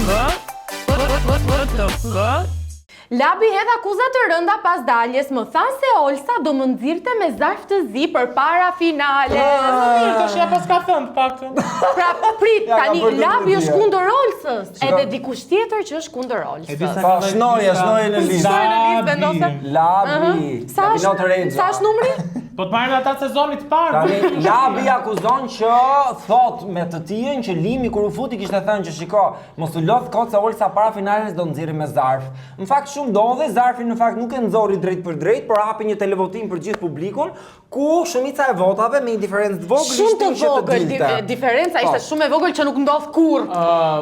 What the fuck? Labi hedh akuza të rënda pas daljes, më tha se Olsa do më nxirrte me zarf të zi përpara finales. Tash ja pas ka thënë paktën. Pra prit, tani Labi është kundër Olsës, edhe dikush tjetër që është kundër Olsës. Pa shnoje në listë. Labi. Sa është numri? Po të marrin ata sezonit të parë. Tani Labi akuzon që thot me të tjerën që Limi kur u futi kishte thënë që shiko, mos u lodh kot se Olsa para finales do nxirri me zarf. Në fakt shumë ndodhi, zarfi në fakt nuk e nxorri drejt për drejt, por hapi një televotim për gjithë publikun, ku shumica e votave me një diferencë të vogël Shumë të vogël, diferenca ishte shumë e vogël që nuk ndodh kurrë.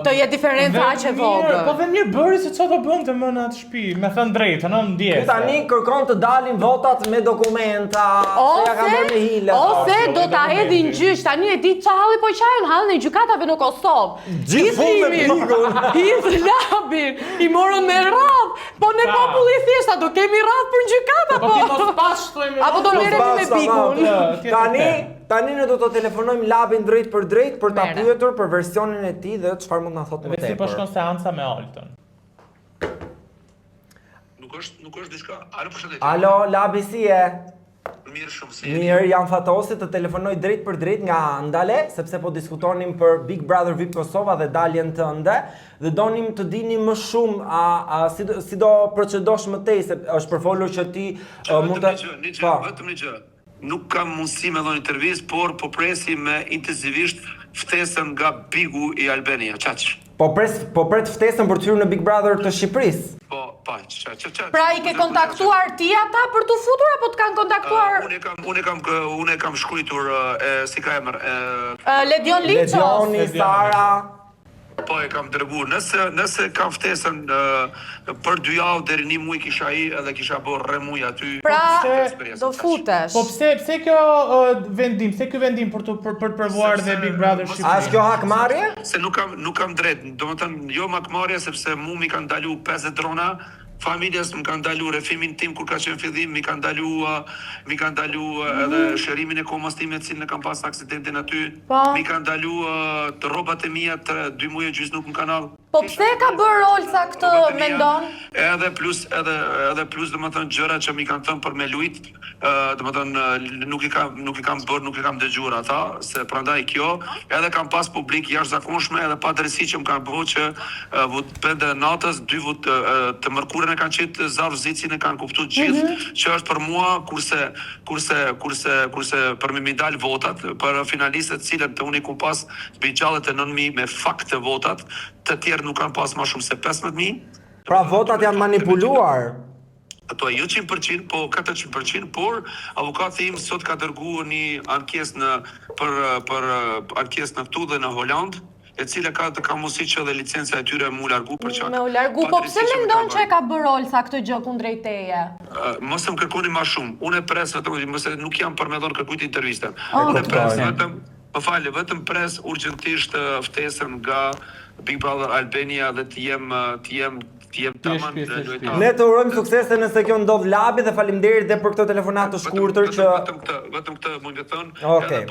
Të jetë diferenca aq e vogël. Po dhe mirë bëri se çfarë do bënte më në atë shtëpi, me thënë drejtën, ëh, ndjes. Tani kërkon të dalin votat me dokumenta. Ose do ta hedhin gjyq, tani e di çhalli po qajën hallën e gjykatave në Kosovë. Gjithë Labin, i morën me radhë, po ne populli thjeshta do kemi radhë për gjykata po. Po ti mos pas shtojmë. Apo do merremi me pikun. Tani ne do të telefonojmë Labin drejt për ta pyetur për versionin e tij dhe çfarë mund na thotë më tepër. Dhe si po shkon seanca me Oltën. Nuk është diçka. Alo, përshëndetje. Alo, Labi si je? Mirë shumë si. Mirë, jam fatosi të telefonoj drejt për drejt nga Andale, sepse po diskutonim për Big Brother VIP Kosova dhe daljen tënde, dhe donim të dini më shumë si do procedosh më tej, se është përfolur që ti mund të... Vetëm një gjë. Nuk kam mundësi me dhënë intervistë, por po presi me intensivisht ftesën nga Bigu i Albania. Çaq. Po pret ftesën për të hyrë në Big Brother të Shqipërisë. Pra i ke kontaktuar ti ata për të futur apo të kanë kontaktuar? Unë e kam shkruar si ka emër. Ledion Liços. Ledioni, Sara. Po e kam dërguar. Nëse kam ftesën për 2 javë deri 1 muaj kisha edhe kisha bërë rremuj aty. Pra do futesh. Po pse kjo vendim për të provuar dhe Big Brother Shqipëri? A është kjo hakmarrje? Se nuk kam drejt. Domethënë jo hakmarrje sepse mu mi kanë ndalu 50 drona. Familjes më kanë ndalu refimin tim kur ka qenë fillim, mi kanë ndalu edhe shërimin e komës time cilën e kam pas aksidentin aty. Mi kanë ndalu të rrobat e mia 2 muaj gjys nuk më kanë ardhur. Po pse ka bërë Olsa këtë mendon? Edhe plus domethënë gjëra që mi kanë thënë për me lut, domethënë nuk i kam dëgjuar ata, se prandaj kjo, edhe kam pas publik jashtëzakonshme edhe pa drejtësi që më kanë bëu që vot pende natës 2 vot të mërkurën e kanë qitë zarvzicin e kanë kuptuar gjithë që është për mua kurse për me dal votat për finalistët cilët të unë i kum pas zbiçallet e 9000 me fakt të votat, të tjerë nuk kanë pas më shumë se 15000. Pra votat janë manipuluar. Ato jo 100%, po 400%, por avokati im sot ka dërguar një ankesë për ankesë në këtu dhe në Holand, e cila ka mundësi që dhe licenca e tyre mu largu për çak. Me u largu, po pse mendon që e ka bërë Olsa këtë gjë kundrejt teje? Mos më kërkoni më shumë. Unë pres vetëm, mëse nuk jam për me dhënë kërkujt intervistën. Unë pres vetëm pres urgjentisht ftesën nga Big Brother Albania dhe të jem tamam lojtar. Ne të urojmë suksese nëse kjo ndodh Labi dhe faleminderit dhe për këtë telefonat të shkurtër që vetëm këtë mund të thon. Okej.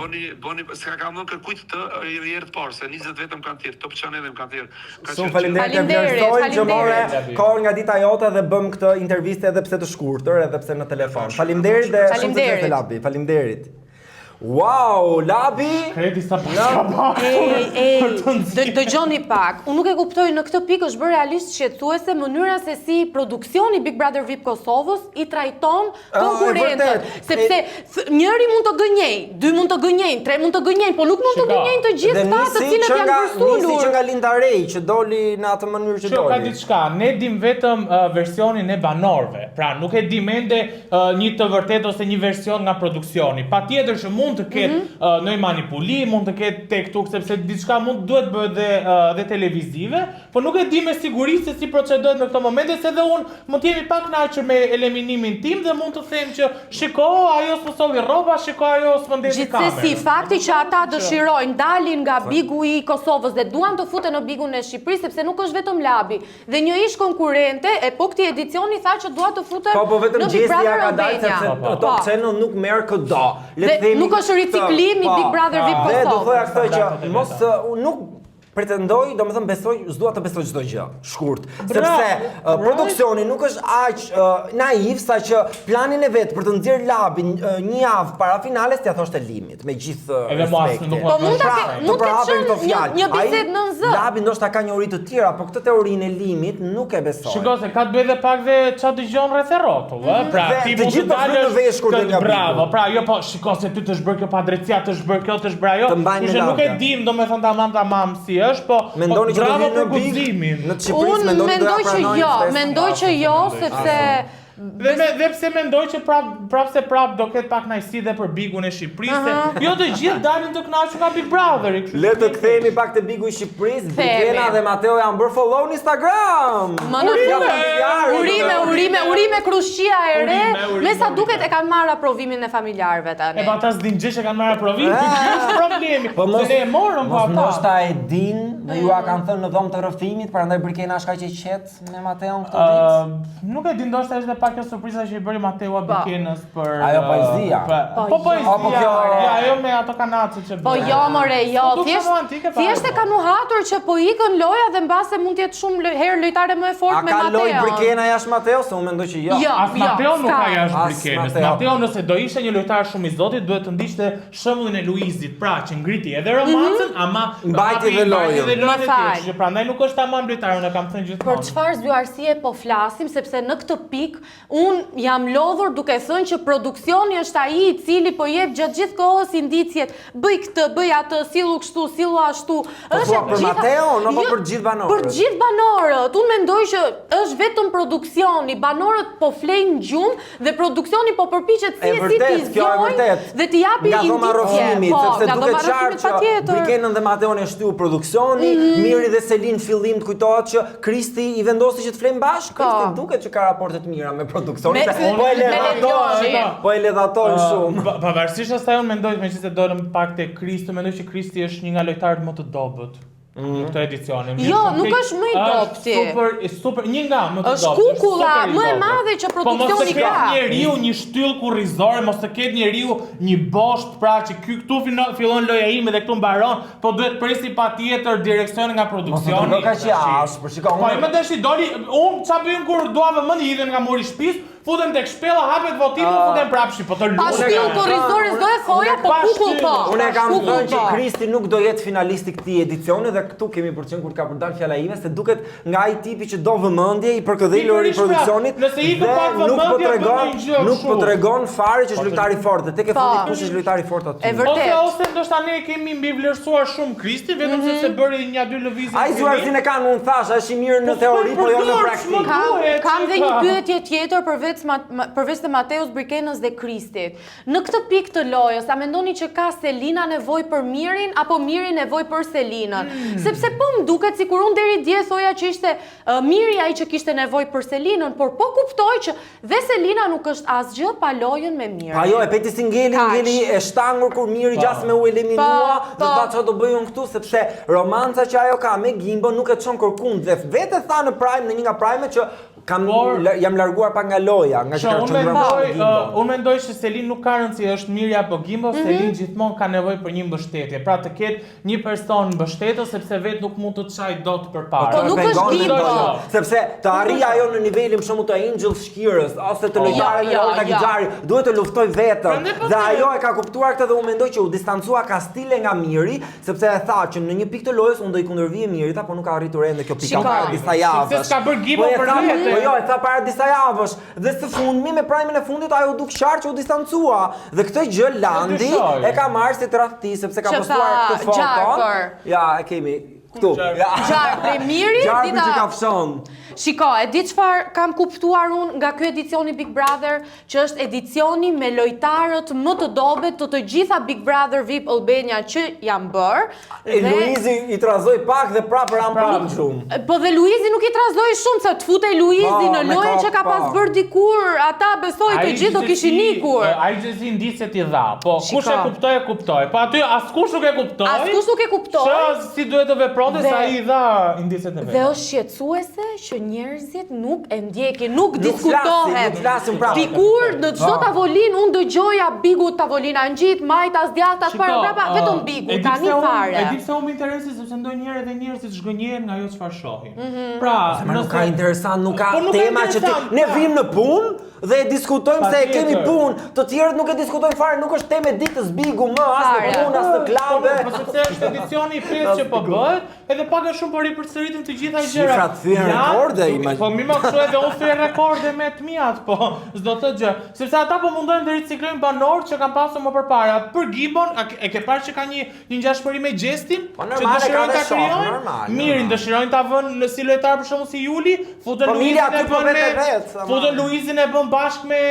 Bëni s'ka kam dhënë kërkujt të herë të parë, se 20 vetëm kanë thirr, Top Channel kanë thirr. Shumë faleminderit të vlerësoj që more kohën nga dita jote dhe bëm këtë intervistë edhe pse të shkurtër, edhe pse në telefon. Faleminderit dhe shumë suksese Labi. Faleminderit. Wow, Labi! Kredi sa pak. Dëgjoni pak. Unë nuk e kuptoj në këtë pikë është bërë realisht shqetësuese mënyra se si produksioni Big Brother VIP Kosovës i trajton konkurrentët. Sepse njëri mund të gënjej, 2 mund të gënjejnë, 3 mund të gënjejnë, po nuk mund të gënjejnë të gjithë ata të cilët janë përsulur. Nisi që nga Linda Rej që doli në atë mënyrë që doli. Ka diçka, ne dim vetëm versionin e banorëve. Pra nuk e dim ende një të vërtetë ose një version nga produksioni. Patjetër që mund të ketë në manipulim, mund të ketë tek tuk, sepse diçka duhet bëhet dhe televizive, por nuk e di me siguri se si procedohet në këto momente, se dhe unë mund të jemi pak kënaqur me eliminimin tim dhe mund të them që shiko, ajo s'më solli rroba, shiko, ajo s'më ndezi kamerën. Gjithsesi, fakti që ata dëshirojnë dalin nga Bigu i Kosovës dhe duan të futen në Bigun e Shqipërisë, sepse nuk është vetëm Labi. Dhe një ish konkurrente e po këtij edicioni tha që dua të futet në Big Brother Albania. Top Channel nuk merr këdo. Le të themi nuk është riciklimi Big Brother VIP Kosovë. Dhe do thoya këtë që mos pretendoj, domethënë besoj, s'dua të besoj çdo gjë. Shkurt. Sepse produksioni nuk është aq naiv sa që planin e vet për të nxjerr labin një javë para finales t'ia thoshte limit, me gjithë respektin. Po mund të qenë një bisedë nën zë. Labi ndoshta ka një uri të tjera, por këtë teorinë e limit nuk e besoj. Shiko se ka të bëjë edhe pak dhe çfarë dëgjon rreth e rrotull, pra ti mund të dalësh bravo, pra jo po shiko se ty të zhbër kjo padrejtia, të zhbër kjo, të zhbër ajo. Ishte nuk e dim domethënë tamam si është, po mendoni që do bravo vinë për guximin. Në Shqipëri mendoni do ja pranojnë. Mendoj që jo, sepse Dhe pse mendoj që prap do ketë pak kënaqësi dhe për Bigun e Shqipërisë. Jo të gjithë dalin të kënaqur nga Big Brotheri. Le të kthehemi pak te Bigu i Shqipërisë. Bigena dhe Mateo janë bërë follow në Instagram. Urime Krushqia e re, me sa duket e kanë marrë aprovimin e familjarëve tani. E pa ta s'din që kanë marrë aprovimin, ky është problemi. Se ne e morëm po ata. Ndoshta e din dhe ju a kanë thënë në dhomë të rrëfimit, prandaj Bigena është kaq e qetë me Mateon këtë ditë. Nuk e di, ndoshta është pak kjo surpriza që i bëri Mateo Bikenës për ajo poezia. Po poezia. Ja, ajo me ato kanacet që Po jo more, jo, thjesht e kanë uhatur që po ikën loja dhe mbase mund të jetë shumë herë lojtare më e fortë me Mateo. A ka lojë Bikena jashtë Mateo? Se unë mendoj që jo. As Mateo nuk ka jashtë Bikenës. Mateo nëse do ishte një lojtar shumë i zotit, duhet të ndiqte shembullin e Luizit, pra që ngriti edhe romancën, ama mbajti dhe lojën. Që prandaj nuk është tamam lojtar, unë kam thënë gjithmonë. Për çfarë zgjuarësie po flasim, sepse në këtë pikë unë jam lodhur duke thënë që produksioni është ai i cili po jep gjatë gjithë kohës indicjet, bëj këtë, bëj atë, sillu kështu, sillu ashtu. Është për Mateo, apo për gjithë banorët? Për gjithë banorët. Unë mendoj që është vetëm produksioni, banorët po flejnë gjumë dhe produksioni po përpiqet si t'i zgjojë dhe t'i japi indicje. Sepse duket qartë që Bikenën dhe Mateon e shtyu produksioni, Miri dhe Selin fillim të kujtohet që Kristi i vendosi që të flejnë bashkë. Kristi duket që ka raporte të mira me produksionin. Po e ledhatojnë shumë. Pavarësisht asaj unë mendoj me që se dolëm pak te Kristi, mendoj që Kristi është një nga lojtarët më të dobët. Këtë edicionin. Jo, nuk është më i dobti. Super, një nga më të dobët. Është kukulla më e madhe që produksioni ka. Po mos të ketë njeriu një shtyllë kurrizore, mos të ketë njeriu një bosht, pra që këtu fillon loja ime dhe këtu mbaron, po duhet presi patjetër direksionin nga produksioni. Nuk ka që ashpër, shikoj. Po më deshi doli, unë çfarë bëjmë kur duava më hidhem nga mori shtëpisë, futen tek shpella, hapet votimin, futen prapshi, po të lutem. Pa shtyllë kurrizore s'do e thoja, po kukull po. Unë kam thënë që Kristi nuk do jetë finalist i këtij edicioni dhe këtu kemi përcjell kur ka përdal fjala ime se duket nga ai tipi që do vëmendje i përkëdhelur i produksionit. Nëse i ka pak vëmendje, nuk po tregon fare që është lojtar i fortë. Tek e fundit kush është lojtar i fortë aty? E vërtet. Ose ndoshta ne kemi mbi vlerësuar shumë Kristin vetëm se bëri një dy lëvizje. Ai zuarsin e kanë, unë thash, është i mirë në teori, po jo në praktikë. Kam dhe një pyetje tjetër përveç të Mateos, Bikenës dhe Kristit. Në këtë pikë të lojës, a mendoni që ka Selina nevojë për Mirin apo Miri nevojë për Selinën? Sepse po më duket sikur unë deri dje thoja që ishte Miri ai që kishte nevojë për Selinën, por po kuptoj që dhe Selina nuk është asgjë pa lojën me Mirin. Pa jo, e peti si ngeli e shtangur kur Miri gjas me u eliminua, do ta çfarë do bëjun këtu sepse romanca që ajo ka me Gimbo nuk e çon kërkund dhe vetë tha në Prime, në një nga Prime që jam larguar pak nga loja, nga që ka qëndruar. Unë mendoj që Selin nuk ka rëndësi është Miri apo Gimbo, Selin gjithmonë ka nevojë për një mbështetje, pra të ketë një person mbështetës sepse vetë nuk mund të çaj dot përpara. Po nuk është Gimbo, sepse të arrijë ajo në nivelin për shembull të Angel Shkirës ose të lojtarëve të Olta Gixhari, duhet të luftoj vetëm. Dhe ajo e ka kuptuar këtë dhe unë mendoj që u distancua Kastile nga Miri, sepse e tha që në një pikë të lojës unë do i kundërvijë Mirit, apo nuk ka arritur ende kjo pikë para disa javësh. Se s'ka bërë Gimbo për vetë. Po jo, e tha para disa javësh dhe së fundmi me Prime-in e fundit ajo u duk qartë që u distancua dhe këtë gjë Landi e ka marrë si tradhti sepse ka postuar këtë foton. Ja, e kemi këtu. Gjarë prej Mirit, Gjarë që ka fshon. Shiko, e di çfarë kam kuptuar unë nga ky edicioni Big Brother, që është edicioni me lojtarët më të dobët të gjitha Big Brother VIP Albania që janë bërë. Luizi i trazoi pak dhe prapë ram shumë. Po dhe Luizi nuk i trazoi shumë, se të futej Luizi në lojën që ka pas bërë dikur, ata besoj të gjithë do kishin ikur. Ai gjithsesi indicet i dha, po kush e kuptoi, e kuptoi. Po aty askush nuk e kuptoi. Askush nuk e kuptoi. Si duhet të veprojë pronte sa ai dha indicet e Dhe vet. është shqetësuese që njerëzit nuk e ndjekin, nuk flasin, diskutohet. nuk flasin prapë. Dikur në çdo tavolinë unë dëgjoja Bigut tavolina ngjit, majtas djathtas para brapa, vetëm Bigu tani fare. E di pse më interesi sepse ndonjëherë edhe njerëzit zhgënjehen nga ajo çfarë shohin. Pra, Nuk ka interesant, nuk ka Po nuk ka tema që interesant, ne pra. vim në punë dhe e diskutojmë se Patjetër. kemi punë, të tjerët nuk e diskutojnë fare, nuk është temë e ditës Bigu më as në Fare. punë as në klube. Po sepse është edicioni i 5 që po bëhet, edhe pak a shumë po ripërsëritin të gjitha gjërat. Shifrat thyen rekorde, Po mi më kështu edhe unë thyen rekorde me të mijat, po s'do të gjë. Sepse ata po mundojnë të riciklojnë banorë që kanë pasur më përpara. Për Gibbon, e ke parë që ka një ngjashmëri me Gjestin? Po Që normale, dëshirojnë ka ta dhe shok, krijojnë? normal, Mirin, normal. dëshirojnë ta vënë në si lojtar për shembull si Juli, futën Familja Luizin e aty po bën vetë me vetë, ama. futën Luizin e bën bashkë me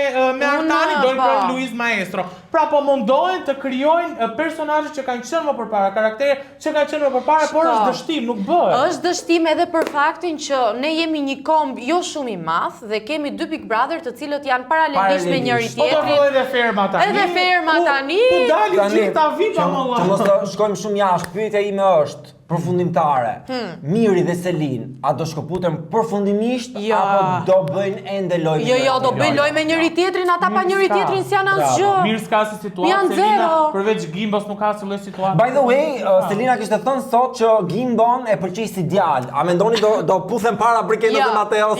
Artani, dojnë po. për Luiz Maestro. Pra po mundohen të krijojnë personazhe që kanë qenë më përpara, karaktere që kanë qenë më përpara, por është dështim, nuk bëhet. Është dështim edhe për faktin që ne jemi një komb jo shumë i madh dhe kemi dy Big Brother të cilët janë paralelisht me njëri Paralelisht. Po do tjetrin. vë edhe ferma tani. Edhe ferma tani. Ku dalin Tani, gjithë ta vipa që më mos të shkojmë shumë jashtë, pyetja ime është përfundimtare. Miri dhe Selin, a do shkëputen përfundimisht Ja. apo do bëjnë ende lojë? Jo, do bëjnë lojë me njëri tjetrin, ata pa njëri tjetrin s'janë asgjë. Mirë s'ka si situatë, Janë Selina, zero. përveç Gimbos nuk ka si lloj situatë. By the way, Selina kishte thënë sot që Gimbon e pëlqej si djalë. A mendoni do puthen para Brikendës dhe Mateos?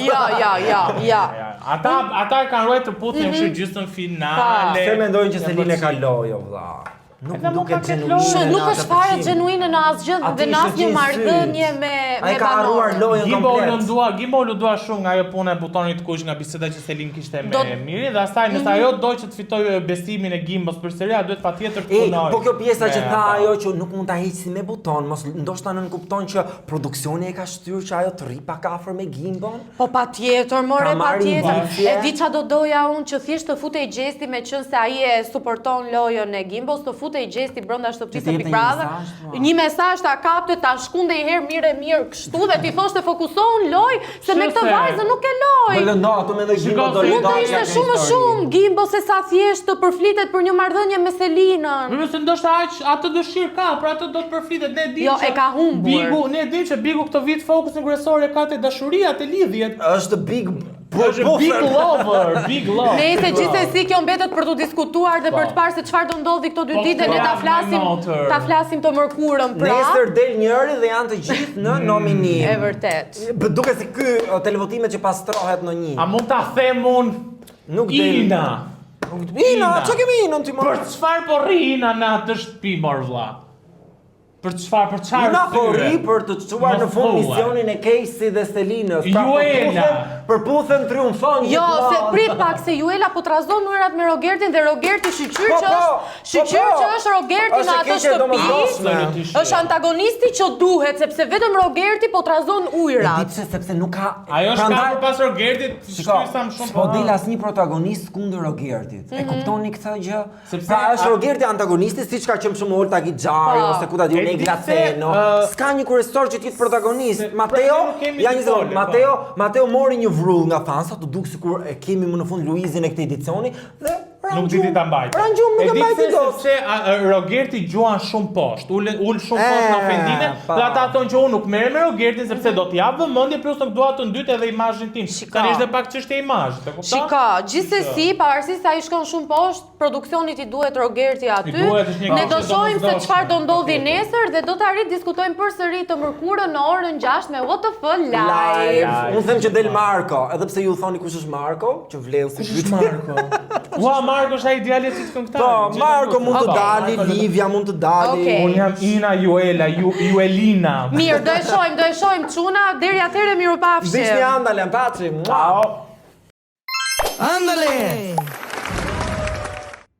Ja. Ata e kanë ruajtur putin kështu gjysmën finale. Se mendojnë që Ja, Selin e po, ka lojë, vlla. Nuk Edhe nuk duket ka ketë genuine. lojë. Nuk është fare gjenuine në asgjë Ati dhe në ishte asnjë gjithë marrëdhënie syt. me Ai ka harruar banorë. lojën komplet. Gimbo u lundua shumë nga ajo puna e butonit kuq nga biseda që Selin kishte me Do- Mirin dhe asaj nëse ajo do që të fitojë besimin e Gimbos përsëri, duhet patjetër të E, punojë. po kjo pjesa që me tha ata. ajo që nuk mund ta heqësi me buton, mos ndoshta nën kupton që produksioni e ka shtyrë që ajo të rri pak afër me Gimbon. Po patjetër, more Ka marrë patjetër. indicje. E di ç'a do doja unë që thjesht të futej Gjesti me qenë se ai e suporton lojën e Gimbos, të futej Gjesti brenda shtëpisë Që së t'jepte Big një Brother. mesazh, po. Një mesazh ta kapte, ta shkunde i herë mirë kështu dhe ti thoshte fokusohen loj, se me këtë Shese. vajzë nuk e loj. Po lëndo, ato mendoj Gimbo do se- Mund të lëndoj ishte atë shumë histori. shumë Gimbo se sa thjesht të përflitet për një marrëdhënie me Selinën. Nëse ndoshta aq atë dëshirë ka, por atë do të përflitet. Ne dim Jo, që e ka humbur. Bigu, ne dim që Bigu këtë vit fokusin kryesor e ka te dashuria, te lidhjet. Është big Është big lover, big love. Nëse gjithsesi kjo mbetet për të diskutuar dhe për të parë se çfarë do ndodhi këto dy Po, ditë dhe ne po, ta flasim të mërkurën pra. Nesër del njëri dhe janë të gjithë në nominim. E vërtet. Duket se ky televotimet që pastrohet në një. A mund ta them unë Nuk del. Ina? Ina, çka kemi Ina ti Për më? çfarë po rri Ina në atë shtëpi mor vlla? Për çfarë, për çfarë? Ina po syre? ri për të çuar në Mos fund thua. misionin e Casey dhe Selinës. Pra, Juela. përputhen triumfon Jo, gjithmonë. se prit pak se Juela po trazon ujërat me Rogertin dhe Rogerti shqyr Po, që po, shqyr po, që është Rogerti është në e atë keqe shtëpi. domosdoshme. Është antagonisti që duhet sepse vetëm Rogerti po trazon E ujërat. di pse sepse nuk ka. Ajo është Prandaj- ka pas Rogertit, Shiko, shkruajsa më shumë. s'po del asnjë protagonist kundër Rogertit. E kuptoni këtë gjë? Sepse Pra është a- Rogerti antagonisti, siç ka qenë për shembull Olta Gixhari Po. ose ku ta diun E di Negla se, Ceno. S'ka një kryesor që të jetë protagonist. Mateo, nuk kemi ja një sekond. Nicole, Mateo mori një vrull nga fansa, të duk sikur e kemi më në fund Luizin e këtij edicioni dhe Nuk diti ta mbajtë. Rangjum nuk e mbajti dot. Sepse Rogerti gjuan shumë poshtë, ul shumë poshtë në ofendime, pa. dhe ata thonë që unë nuk merrem me Rogertin sepse do t'i jap vëmendje plus nuk dua të ndyt edhe imazhin tim. Tani është pak çështje imazhi, e kupton? Shiko, gjithsesi, pavarësisht se ai shkon shumë poshtë, produksionit i duhet Rogerti aty. I duhet, është një Ne gjë do që shohim se domosdoshme, çfarë do ndodhi patjetër. nesër dhe do të arrit diskutojmë përsëri të mërkurën në orën 6 me What the Fuck Live. Live. Unë them që del Marko, edhe pse ju thoni kush është Marko, që vlen si Kush është Marko? Ua, Marko është ai djali i këngëtarit. Po, Marko mund të dali, Livia mund të dali. Okej. Unë jam Ina Juela, Juelina. Mirë, do e shohim çuna, deri atëherë mirupafshim. Bishni andale, paçi. Ciao. Ándale.